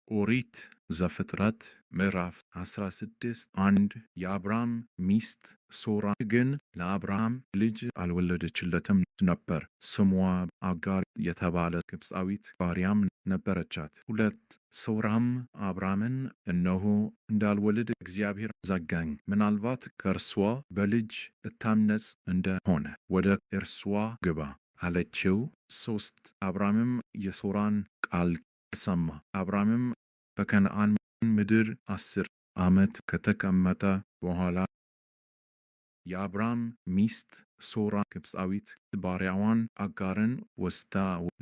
ኦሪት ዘፍጥረት ምዕራፍ 16 1 የአብራም ሚስት ሶራ ግን ለአብርሃም ልጅ አልወለደችለትም ነበር። ስሟ አጋር የተባለ ግብፃዊት ባሪያም ነበረቻት። 2 ሶራም አብራምን እነሆ እንዳልወልድ እግዚአብሔር ዘጋኝ፣ ምናልባት ከእርሷ በልጅ እታነጽ እንደሆነ ወደ እርሷ ግባ አለችው። 3 አብራምም የሶራን ቃል ሰማ። አብራምም በከነዓን ምድር 10 ዓመት ከተቀመጠ በኋላ የአብራም ሚስት ሶራ ግብፃዊት ባሪያዋን አጋርን ወስዳ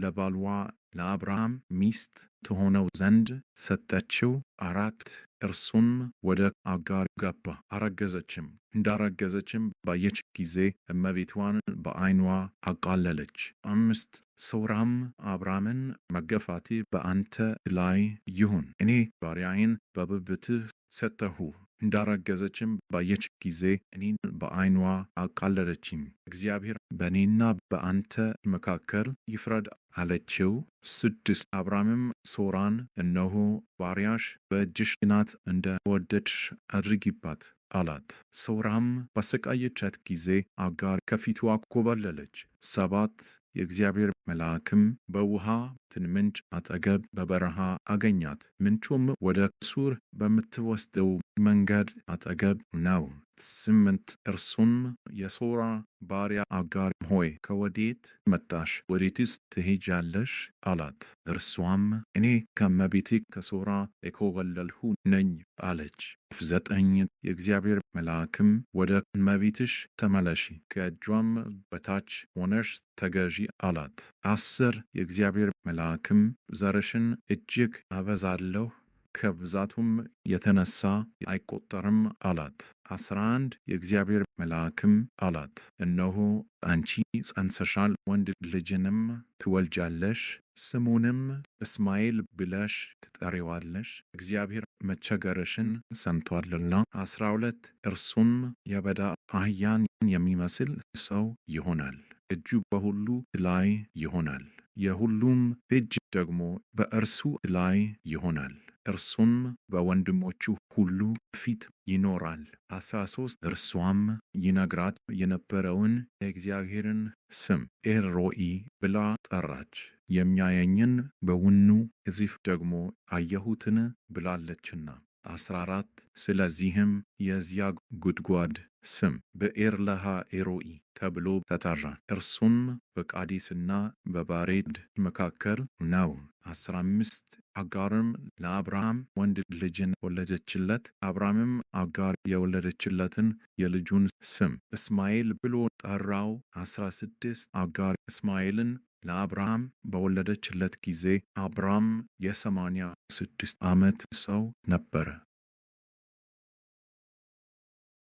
ለባልዋ ለአብርሃም ሚስት ትሆነው ዘንድ ሰጠችው። 4 እርሱም ወደ አጋር ገባ፣ አረገዘችም። እንዳረገዘችም ባየች ጊዜ እመቤቷን በዓይኗ አቃለለች። 5 ሶራም አብራምን መገፋቴ በአንተ ላይ ይሁን፣ እኔ ባሪያዬን በብብትህ ሰጠሁ። እንዳረገዘችም ባየች ጊዜ እኔን በዓይኗ አቃለለችኝ። እግዚአብሔር በእኔና በአንተ መካከል ይፍረድ አለችው። 6 አብራምም ሶራን እነሆ ባሪያሽ በእጅሽ ናት፣ እንደ ወደድሽ አድርጊባት አላት። ሶራም ባሰቃየቻት ጊዜ አጋር ከፊቷ ኮበለለች። 7 የእግዚአብሔር መልአክም በውሃ ምንጭ አጠገብ በበረሃ አገኛት። ምንጩም ወደ ሱር በምትወስደው መንገድ አጠገብ ነው። 8 እርሱም የሶራ ባሪያ አጋር ሆይ ከወዴት መጣሽ? ወዴትስ ትሄጃለሽ? አላት። እርሷም እኔ ከእመቤቴ ከሶራ የኮበለልሁ ነኝ አለች። 9 የእግዚአብሔር መልአክም ወደ እመቤትሽ ተመለሺ፣ ከእጇም በታች ሆነሽ ተገዢ አላት። 10 የእግዚአብሔር መልአክም ዘርሽን እጅግ አበዛለሁ፣ ከብዛቱም የተነሳ አይቆጠርም አላት። 11 የእግዚአብሔር መልአክም አላት፣ እነሆ አንቺ ጸንሰሻል፣ ወንድ ልጅንም ትወልጃለሽ፣ ስሙንም እስማኤል ብለሽ ትጠሪዋለሽ፣ እግዚአብሔር መቸገርሽን ሰምቶአልና። 12 እርሱም የበዳ አህያን የሚመስል ሰው ይሆናል፣ እጁ በሁሉ ላይ ይሆናል፣ የሁሉም እጅ ደግሞ በእርሱ ላይ ይሆናል፣ እርሱም በወንድሞቹ ሁሉ ፊት ይኖራል። 13 እርሷም ይነግራት የነበረውን የእግዚአብሔርን ስም ኤልሮኢ ብላ ጠራች፣ የሚያየኝን በውኑ ሕዝብ ደግሞ አየሁትን ብላለችና። 14 ስለዚህም የዚያ ጉድጓድ ስም ብኤር ለሃ ኤሮኢ ተብሎ ተጠራ፣ እርሱም በቃዴስና በባሬድ መካከል ነው። 15 አጋርም ለአብርሃም ወንድ ልጅን ወለደችለት። አብርሃምም አጋር የወለደችለትን የልጁን ስም እስማኤል ብሎ ጠራው። 16 አጋር እስማኤልን ለአብርሃም በወለደችለት ጊዜ አብርሃም የ86 ዓመት ሰው ነበረ።